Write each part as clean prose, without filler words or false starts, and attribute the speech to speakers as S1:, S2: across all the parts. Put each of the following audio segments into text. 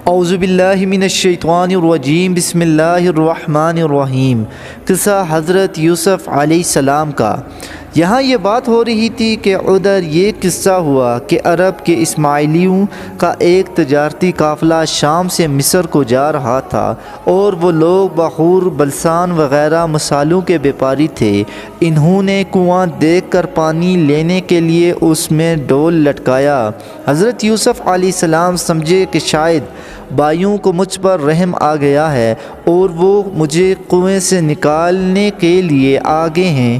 S1: اعوذ باللہ من الشیطان الرجیم بسم اللہ الرحمن الرحیم۔ قصہ حضرت یوسف علیہ السلام کا۔ یہاں یہ بات ہو رہی تھی کہ ادھر یہ قصہ ہوا کہ عرب کے اسماعیلیوں کا ایک تجارتی قافلہ شام سے مصر کو جا رہا تھا، اور وہ لوگ بخور، بلسان وغیرہ مصالحوں کے بیپاری تھے۔ انہوں نے کنواں دیکھ کر پانی لینے کے لیے اس میں ڈول لٹکایا۔ حضرت یوسف علیہ السلام سمجھے کہ شاید بھائیوں کو مجھ پر رحم آ گیا ہے اور وہ مجھے کنویں سے نکالنے کے لیے آگے ہیں،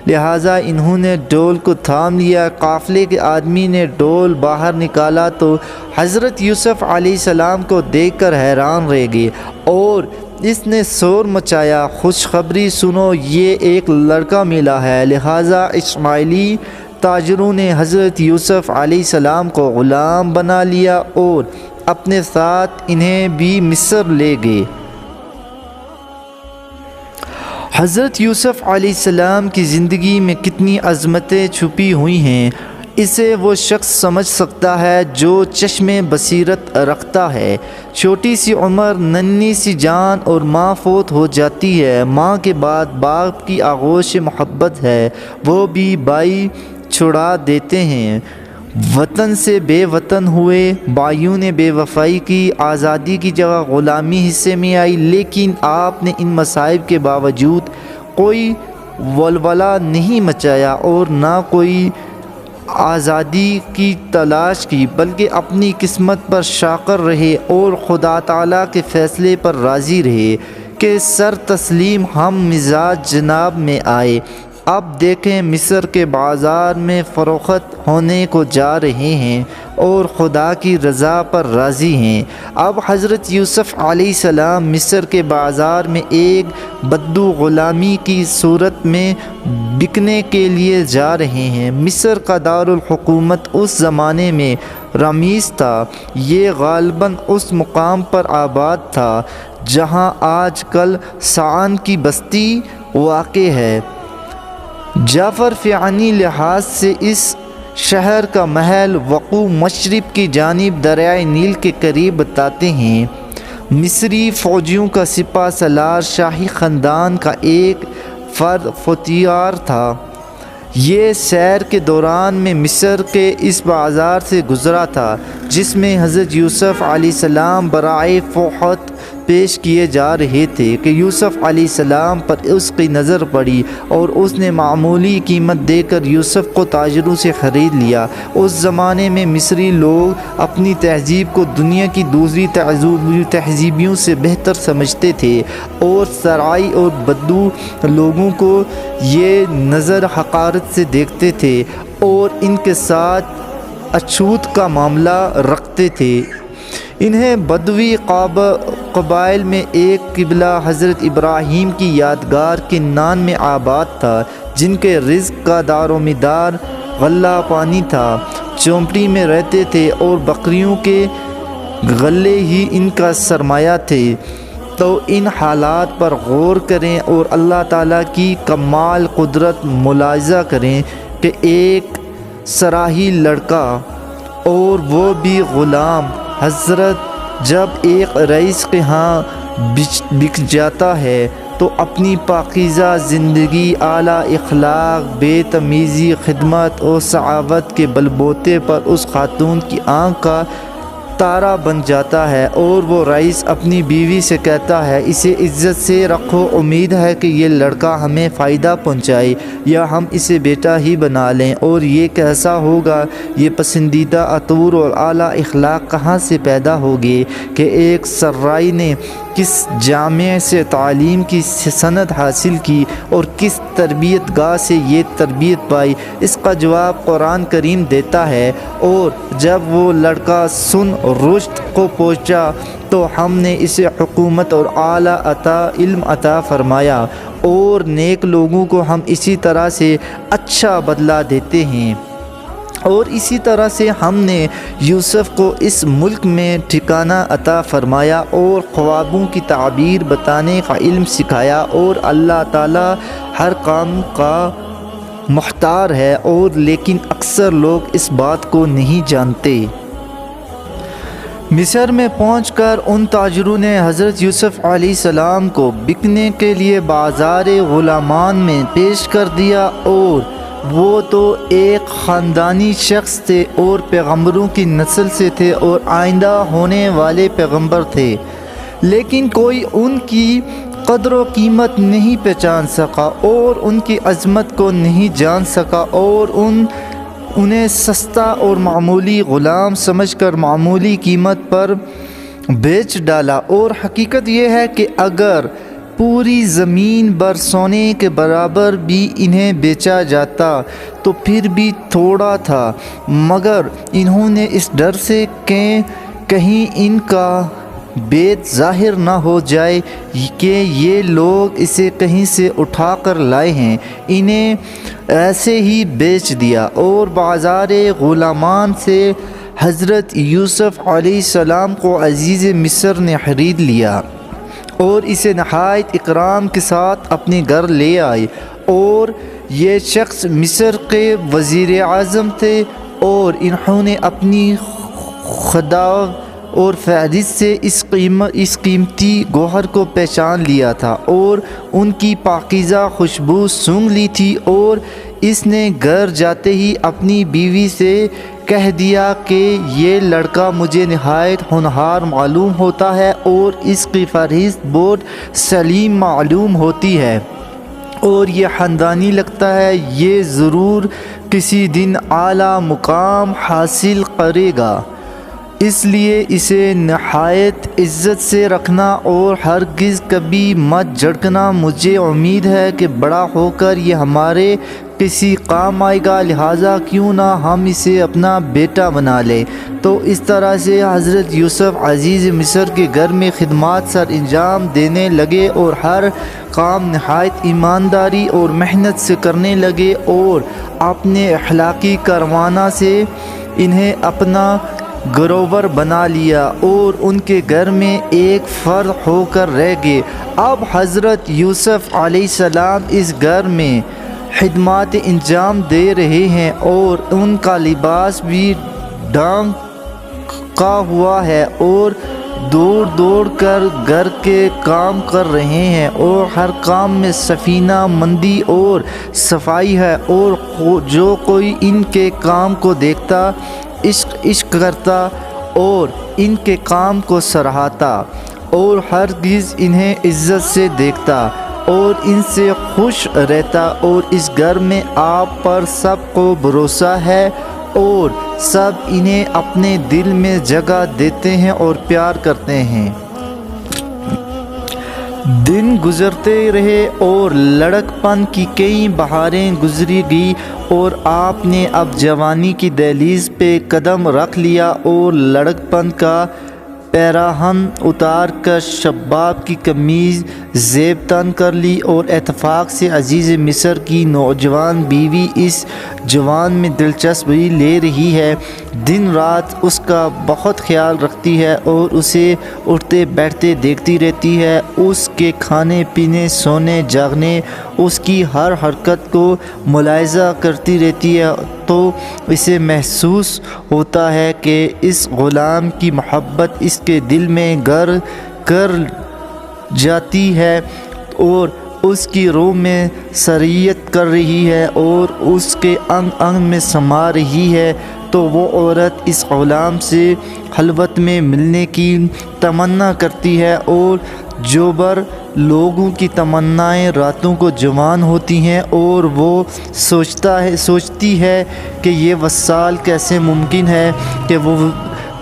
S1: لہٰذا انہوں نے ڈول کو تھام لیا۔ قافلے کے آدمی نے ڈول باہر نکالا تو حضرت یوسف علیہ السلام کو دیکھ کر حیران رہ گئے، اور اس نے شور مچایا، خوشخبری سنو، یہ ایک لڑکا ملا ہے۔ لہٰذا اسماعیلی تاجروں نے حضرت یوسف علیہ السلام کو غلام بنا لیا اور اپنے ساتھ انہیں بھی مصر لے گئے۔ حضرت یوسف علیہ السلام کی زندگی میں کتنی عظمتیں چھپی ہوئی ہیں، اسے وہ شخص سمجھ سکتا ہے جو چشم بصیرت رکھتا ہے۔ چھوٹی سی عمر، ننھی سی جان اور ماں فوت ہو جاتی ہے۔ ماں کے بعد باپ کی آغوش محبت ہے، وہ بھی بھائی چھڑا دیتے ہیں۔ وطن سے بے وطن ہوئے، بھائیوں نے بے وفائی کی، آزادی کی جگہ غلامی حصے میں آئی، لیکن آپ نے ان مصائب کے باوجود کوئی ولولہ نہیں مچایا اور نہ کوئی آزادی کی تلاش کی، بلکہ اپنی قسمت پر شاکر رہے اور خدا تعالیٰ کے فیصلے پر راضی رہے کہ سر تسلیم ہم مزاج جناب میں آئے۔ اب دیکھیں، مصر کے بازار میں فروخت ہونے کو جا رہے ہیں اور خدا کی رضا پر راضی ہیں۔ اب حضرت یوسف علیہ السلام مصر کے بازار میں ایک بدو غلامی کی صورت میں بکنے کے لیے جا رہے ہیں۔ مصر کا دارالحکومت اس زمانے میں رامسیس تھا۔ یہ غالباً اس مقام پر آباد تھا جہاں آج کل صعان کی بستی واقع ہے۔ جعفر فیانی لحاظ سے اس شہر کا محل وقوع مشرق کی جانب دریائے نیل کے قریب بتاتے ہیں۔ مصری فوجیوں کا سپہ سالار شاہی خاندان کا ایک فرد فتویار تھا۔ یہ سیر کے دوران میں مصر کے اس بازار سے گزرا تھا جس میں حضرت یوسف علیہ السلام برائے فوقت پیش کیے جا رہے تھے کہ یوسف علیہ السلام پر اس کی نظر پڑی اور اس نے معمولی قیمت دے کر یوسف کو تاجروں سے خرید لیا۔ اس زمانے میں مصری لوگ اپنی تہذیب کو دنیا کی دوسری تہذیبوں سے بہتر سمجھتے تھے اور سرائی اور بدو لوگوں کو یہ نظر حقارت سے دیکھتے تھے اور ان کے ساتھ اچھوت کا معاملہ رکھتے تھے۔ انہیں بدوی قبائل میں ایک قبیلہ حضرت ابراہیم کی یادگار کنعان میں آباد تھا، جن کے رزق کا دار و مدار غلہ پانی تھا۔ چوپڑی میں رہتے تھے اور بکریوں کے غلے ہی ان کا سرمایہ تھے۔ تو ان حالات پر غور کریں اور اللہ تعالیٰ کی کمال قدرت ملاحظہ کریں کہ ایک سراہی لڑکا، اور وہ بھی غلام، حضرت جب ایک رئیس کے ہاں بک جاتا ہے تو اپنی پاکیزہ زندگی، اعلیٰ اخلاق، بے تمیزی، خدمت اور سخاوت کے بلبوتے پر اس خاتون کی آنکھ کا تارا بن جاتا ہے، اور وہ رئیس اپنی بیوی سے کہتا ہے، اسے عزت سے رکھو، امید ہے کہ یہ لڑکا ہمیں فائدہ پہنچائے یا ہم اسے بیٹا ہی بنا لیں۔ اور یہ کیسا ہوگا، یہ پسندیدہ عطور اور اعلیٰ اخلاق کہاں سے پیدا ہوگی کہ ایک سرائی نے کس جامعہ سے تعلیم کی سند حاصل کی اور کس تربیت گاہ سے یہ تربیت پائی؟ اس کا جواب قرآن کریم دیتا ہے، اور جب وہ لڑکا سن رشد کو پہنچا تو ہم نے اسے حکومت اور اعلیٰ علم عطا فرمایا، اور نیک لوگوں کو ہم اسی طرح سے اچھا بدلہ دیتے ہیں۔ اور اسی طرح سے ہم نے یوسف کو اس ملک میں ٹھکانہ عطا فرمایا اور خوابوں کی تعبیر بتانے کا علم سکھایا، اور اللہ تعالیٰ ہر کام کا مختار ہے، اور لیکن اکثر لوگ اس بات کو نہیں جانتے۔ مصر میں پہنچ کر ان تاجروں نے حضرت یوسف علیہ السلام کو بکنے کے لیے بازار غلامان میں پیش کر دیا، اور وہ تو ایک خاندانی شخص تھے اور پیغمبروں کی نسل سے تھے اور آئندہ ہونے والے پیغمبر تھے، لیکن کوئی ان کی قدر و قیمت نہیں پہچان سکا اور ان کی عظمت کو نہیں جان سکا، اور انہیں سستا اور معمولی غلام سمجھ کر معمولی قیمت پر بیچ ڈالا۔ اور حقیقت یہ ہے کہ اگر پوری زمین بر سونے کے برابر بھی انہیں بیچا جاتا تو پھر بھی تھوڑا تھا، مگر انہوں نے اس ڈر سے کہ کہیں ان کا بیت ظاہر نہ ہو جائے کہ یہ لوگ اسے کہیں سے اٹھا کر لائے ہیں، انہیں ایسے ہی بیچ دیا، اور بازار غلامان سے حضرت یوسف علیہ السلام کو عزیز مصر نے خرید لیا اور اسے نہایت اکرام کے ساتھ اپنے گھر لے آئے۔ اور یہ شخص مصر کے وزیر اعظم تھے، اور انہوں نے اپنی خدا اور فہرست سے اس قیمتی گوہر کو پہچان لیا تھا اور ان کی پاکیزہ خوشبو سونگھ لی تھی، اور اس نے گھر جاتے ہی اپنی بیوی سے کہہ دیا کہ یہ لڑکا مجھے نہایت ہونہار معلوم ہوتا ہے اور اس کی فہرست بہت سلیم معلوم ہوتی ہے، اور یہ خاندانی لگتا ہے، یہ ضرور کسی دن اعلیٰ مقام حاصل کرے گا، اس لیے اسے نہایت عزت سے رکھنا اور ہرگز کبھی مت جھڑکنا۔ مجھے امید ہے کہ بڑا ہو کر یہ ہمارے کسی کام آئے گا، لہٰذا کیوں نہ ہم اسے اپنا بیٹا بنا لیں۔ تو اس طرح سے حضرت یوسف عزیز مصر کے گھر میں خدمات سر انجام دینے لگے اور ہر کام نہایت ایمانداری اور محنت سے کرنے لگے، اور اپنے اخلاقی کروانہ سے انہیں اپنا گروور بنا لیا اور ان کے گھر میں ایک فرد ہو کر رہ گئے۔ اب حضرت یوسف علیہ السلام اس گھر میں خدمات انجام دے رہے ہیں اور ان کا لباس بھی ڈھانکا ہوا ہے اور دوڑ کر گھر کے کام کر رہے ہیں، اور ہر کام میں سفینہ مندی اور صفائی ہے، اور جو کوئی ان کے کام کو دیکھتا عشق کرتا اور ان کے کام کو سراہتا، اور ہرگز انہیں عزت سے دیکھتا اور ان سے خوش رہتا، اور اس گھر میں آپ پر سب کو بھروسہ ہے اور سب انہیں اپنے دل میں جگہ دیتے ہیں اور پیار کرتے ہیں۔ دن گزرتے رہے اور لڑکپن کی کئی بہاریں گزری گئی، اور آپ نے اب جوانی کی دہلیز پہ قدم رکھ لیا اور لڑکپن کا پیراہن اتار کر شباب کی قمیض زیب تن کر لی، اور اتفاق سے عزیز مصر کی نوجوان بیوی اس جوان میں دلچسپی لے رہی ہے، دن رات اس کا بہت خیال رکھتی ہے اور اسے اٹھتے بیٹھتے دیکھتی رہتی ہے، اس کے کھانے پینے، سونے جاگنے، اس کی ہر حرکت کو ملاحظہ کرتی رہتی ہے، تو اسے محسوس ہوتا ہے کہ اس غلام کی محبت اس کے دل میں گھر کر جاتی ہے اور اس کی روح میں سریت کر رہی ہے اور اس کے انگ انگ میں سما رہی ہے، تو وہ عورت اس غلام سے خلوت میں ملنے کی تمنا کرتی ہے، اور جو بر لوگوں کی تمنائیں راتوں کو جوان ہوتی ہیں، اور وہ سوچتی ہے کہ یہ وصال کیسے ممکن ہے کہ وہ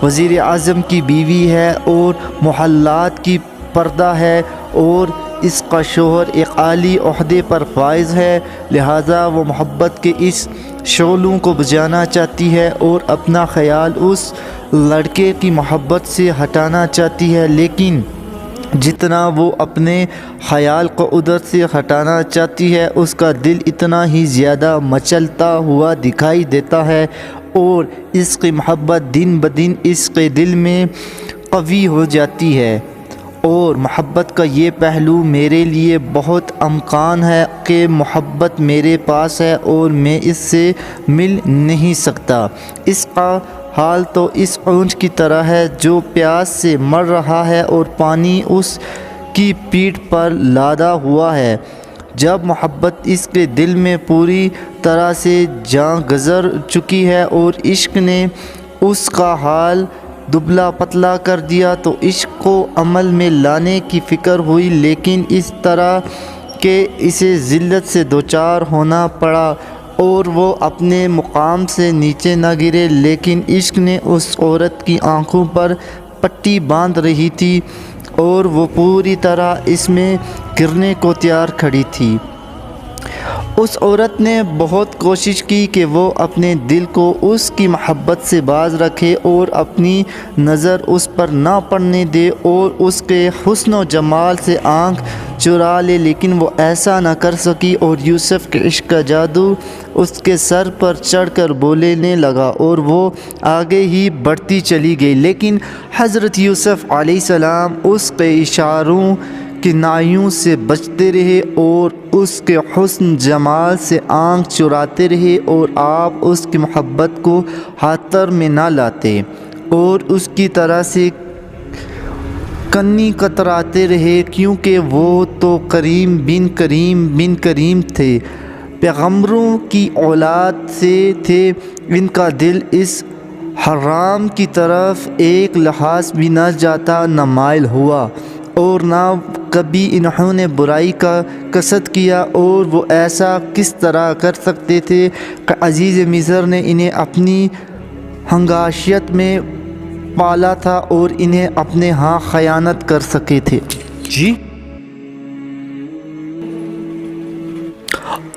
S1: وزیر اعظم کی بیوی ہے اور محلات کی پردہ ہے اور اس کا شوہر ایک عالی عہدے پر فائز ہے، لہذا وہ محبت کے اس شعلوں کو بجھانا چاہتی ہے اور اپنا خیال اس لڑکے کی محبت سے ہٹانا چاہتی ہے، لیکن جتنا وہ اپنے خیال کو ادھر سے ہٹانا چاہتی ہے، اس کا دل اتنا ہی زیادہ مچلتا ہوا دکھائی دیتا ہے، اور اس کی محبت دن بدن اس کے دل میں قوی ہو جاتی ہے، اور محبت کا یہ پہلو میرے لیے بہت امکان ہے کہ محبت میرے پاس ہے اور میں اس سے مل نہیں سکتا، اس کا حال تو اس اونٹ کی طرح ہے جو پیاس سے مر رہا ہے اور پانی اس کی پیٹھ پر لادا ہوا ہے۔ جب محبت اس کے دل میں پوری طرح سے جاں گزر چکی ہے اور عشق نے اس کا حال دبلا پتلا کر دیا تو عشق کو عمل میں لانے کی فکر ہوئی، لیکن اس طرح کہ اسے ذلت سے دوچار ہونا پڑا اور وہ اپنے مقام سے نیچے نہ گرے۔ لیکن عشق نے اس عورت کی آنکھوں پر پٹی باندھ رہی تھی اور وہ پوری طرح اس میں گرنے کو تیار کھڑی تھی۔ اس عورت نے بہت کوشش کی کہ وہ اپنے دل کو اس کی محبت سے باز رکھے اور اپنی نظر اس پر نہ پڑنے دے اور اس کے حسن و جمال سے آنکھ چرا لے، لیکن وہ ایسا نہ کر سکی اور یوسف کے عشق کا جادو اس کے سر پر چڑھ کر بولنے لگا اور وہ آگے ہی بڑھتی چلی گئی۔ لیکن حضرت یوسف علیہ السلام اس کے اشاروں کنایوں سے بچتے رہے اور اس کے حسن جمال سے آنکھ چراتے رہے اور آپ اس کی محبت کو خاطر میں نہ لاتے اور اس کی طرح سے کنی کتراتے رہے، کیونکہ وہ تو کریم بن کریم تھے، پیغمبروں کی اولاد سے تھے۔ ان کا دل اس حرام کی طرف ایک لحاظ بھی نہ جاتا، نہ مائل ہوا اور نہ کبھی انہوں نے برائی کا قصد کیا، اور وہ ایسا کس طرح کر سکتے تھے کہ عزیز مصر نے انہیں اپنی ہنگاشیت میں پالا تھا اور انہیں اپنے ہاں خیانت کر سکے تھے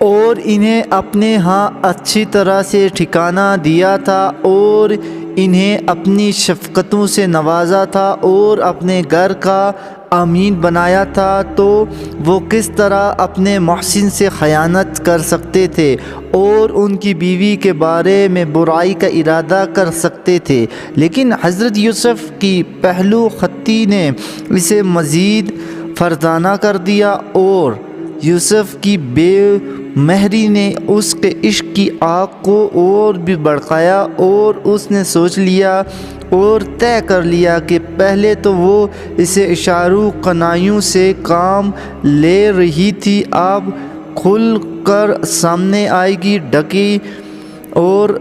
S1: اور انہیں اپنے ہاں اچھی طرح سے ٹھکانہ دیا تھا اور انہیں اپنی شفقتوں سے نوازا تھا اور اپنے گھر کا امین بنایا تھا، تو وہ کس طرح اپنے محسن سے خیانت کر سکتے تھے اور ان کی بیوی کے بارے میں برائی کا ارادہ کر سکتے تھے۔ لیکن حضرت یوسف کی پہلو خطی نے اسے مزید فرزانہ کر دیا اور یوسف کی بے مہری نے اس کے عشق کی آگ کو اور بھی بھڑکایا اور اس نے سوچ لیا اور طے کر لیا کہ پہلے تو وہ اسے اشاروں کنایوں سے کام لے رہی تھی، اب کھل کر سامنے آئے گی، ڈکی اور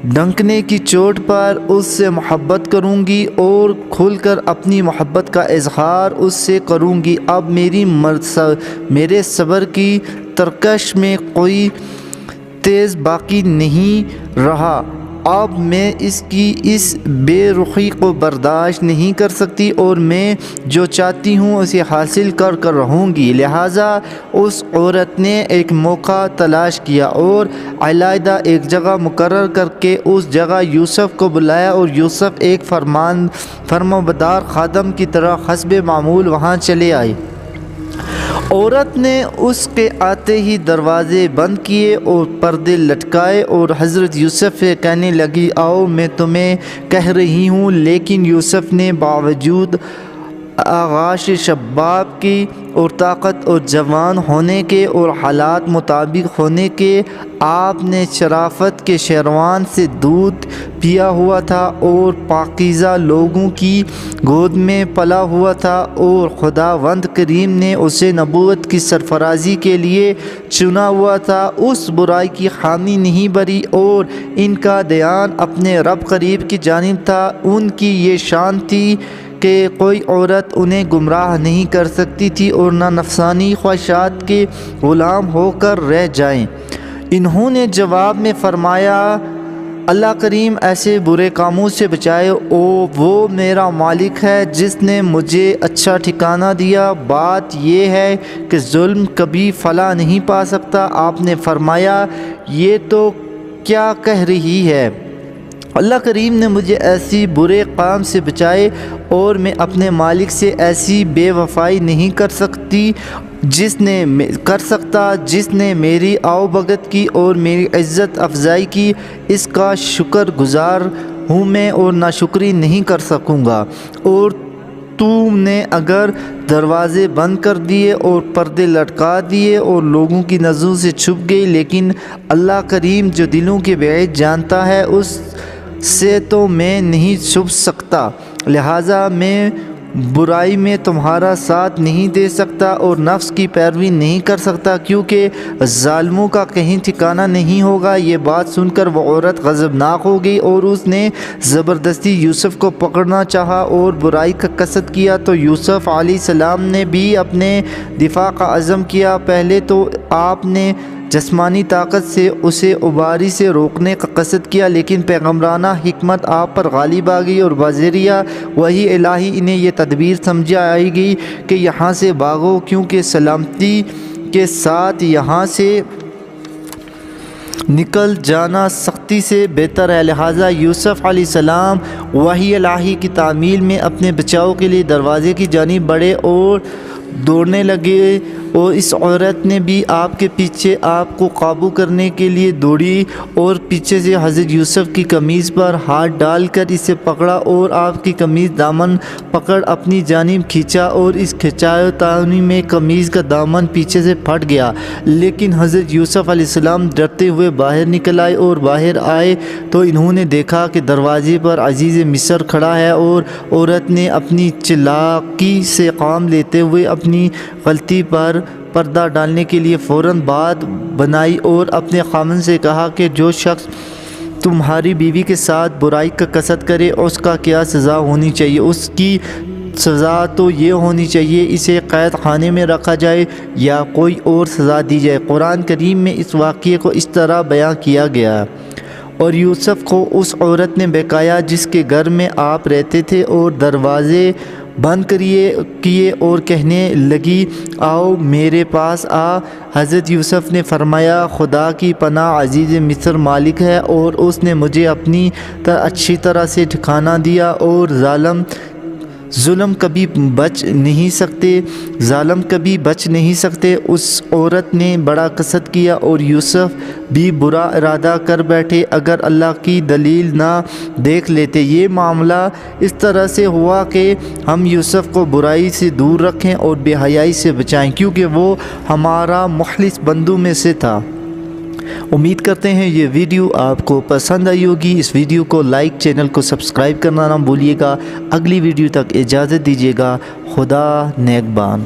S1: ڈنکنے کی چوٹ پر اس سے محبت کروں گی اور کھل کر اپنی محبت کا اظہار اس سے کروں گی۔ اب میرے صبر کی ترکش میں کوئی تیز باقی نہیں رہا، اب میں اس کی اس بے رخی کو برداشت نہیں کر سکتی اور میں جو چاہتی ہوں اسے حاصل کر رہوں گی۔ لہٰذا اس عورت نے ایک موقع تلاش کیا اور علیحدہ ایک جگہ مقرر کر کے اس جگہ یوسف کو بلایا اور یوسف ایک فرمانبردار خادم کی طرح حسب معمول وہاں چلے آئے۔ عورت نے اس کے آتے ہی دروازے بند کیے اور پردے لٹکائے اور حضرت یوسف سے کہنے لگی، آؤ میں تمہیں کہہ رہی ہوں۔ لیکن یوسف نے باوجود آغاش شباب کی اور طاقت اور جوان ہونے کے اور حالات مطابق ہونے کے، آپ نے شرافت کے شیروان سے دودھ پیا ہوا تھا اور پاکیزہ لوگوں کی گود میں پلا ہوا تھا اور خداوند کریم نے اسے نبوت کی سرفرازی کے لیے چنا ہوا تھا، اس برائی کی خامی نہیں بری اور ان کا دھیان اپنے رب قریب کی جانب تھا۔ ان کی یہ شان تھی کہ کوئی عورت انہیں گمراہ نہیں کر سکتی تھی اور نہ نفسانی خواہشات کے غلام ہو کر رہ جائیں۔ انہوں نے جواب میں فرمایا، اللہ کریم ایسے برے کاموں سے بچائے، وہ میرا مالک ہے جس نے مجھے اچھا ٹھکانہ دیا۔ بات یہ ہے کہ ظلم کبھی فلاح نہیں پا سکتا۔ آپ نے فرمایا، یہ تو کیا کہہ رہی ہے؟ اللہ کریم نے مجھے ایسی برے کام سے بچائے اور میں اپنے مالک سے ایسی بے وفائی نہیں کر سکتا جس نے میری آؤ بھگت کی اور میری عزت افزائی کی، اس کا شکر گزار ہوں میں اور ناشکری نہیں کر سکوں گا۔ اور تم نے اگر دروازے بند کر دیے اور پردے لٹکا دیے اور لوگوں کی نظروں سے چھپ گئی، لیکن اللہ کریم جو دلوں کے بعید جانتا ہے، اس سے تو میں نہیں چھپ سکتا، لہٰذا میں برائی میں تمہارا ساتھ نہیں دے سکتا اور نفس کی پیروی نہیں کر سکتا، کیونکہ ظالموں کا کہیں ٹھکانہ نہیں ہوگا۔ یہ بات سن کر وہ عورت غضبناک ہو گئی اور اس نے زبردستی یوسف کو پکڑنا چاہا اور برائی کا قصد کیا، تو یوسف علیہ السلام نے بھی اپنے دفاع کا عزم کیا۔ پہلے تو آپ نے جسمانی طاقت سے اسے اباری سے روکنے کا قصد کیا، لیکن پیغمبرانہ حکمت آپ پر غالب آ گئی اور بذریعہ وحی الہی انہیں یہ تدبیر سمجھائی گئی کہ یہاں سے بھاگو، کیونکہ سلامتی کے ساتھ یہاں سے نکل جانا سختی سے بہتر ہے۔ لہٰذا یوسف علیہ السلام وحی الہی کی تعمیل میں اپنے بچاؤ کے لیے دروازے کی جانب بڑھے اور دوڑنے لگے، اور اس عورت نے بھی آپ کے پیچھے آپ کو قابو کرنے کے لیے دوڑی اور پیچھے سے حضرت یوسف کی قمیض پر ہاتھ ڈال کر اسے پکڑا اور آپ کی قمیض دامن پکڑ اپنی جانب کھینچا، اور اس کھینچاؤ میں قمیض کا دامن پیچھے سے پھٹ گیا۔ لیکن حضرت یوسف علیہ السلام ڈرتے ہوئے باہر نکل آئے، اور باہر آئے تو انہوں نے دیکھا کہ دروازے پر عزیز مصر کھڑا ہے، اور عورت نے اپنی چالاکی سے کام لیتے ہوئے اپنی غلطی پر پردہ ڈالنے کے لیے فوراً بات بنائی اور اپنے خاوند سے کہا کہ جو شخص تمہاری بیوی کے ساتھ برائی کا قصد کرے اس کا کیا سزا ہونی چاہیے؟ اس کی سزا تو یہ ہونی چاہیے اسے قید خانے میں رکھا جائے یا کوئی اور سزا دی جائے۔ قرآن کریم میں اس واقعے کو اس طرح بیان کیا گیا: اور یوسف کو اس عورت نے بہکایا جس کے گھر میں آپ رہتے تھے، اور دروازے بند کیے اور کہنے لگی آؤ میرے پاس آ۔ حضرت یوسف نے فرمایا خدا کی پناہ، عزیز مصر مالک ہے اور اس نے مجھے اپنی اچھی طرح سے ٹھکانہ دیا، اور ظالم کبھی بچ نہیں سکتے۔ اس عورت نے بڑا قصد کیا اور یوسف بھی برا ارادہ کر بیٹھے، اگر اللہ کی دلیل نہ دیکھ لیتے۔ یہ معاملہ اس طرح سے ہوا کہ ہم یوسف کو برائی سے دور رکھیں اور بے حیائی سے بچائیں، کیونکہ وہ ہمارا مخلص بندوں میں سے تھا۔ امید کرتے ہیں یہ ویڈیو آپ کو پسند آئی ہوگی۔ اس ویڈیو کو لائک، چینل کو سبسکرائب کرنا نہ بھولیے گا۔ اگلی ویڈیو تک اجازت دیجیے گا۔ خدا نگہبان۔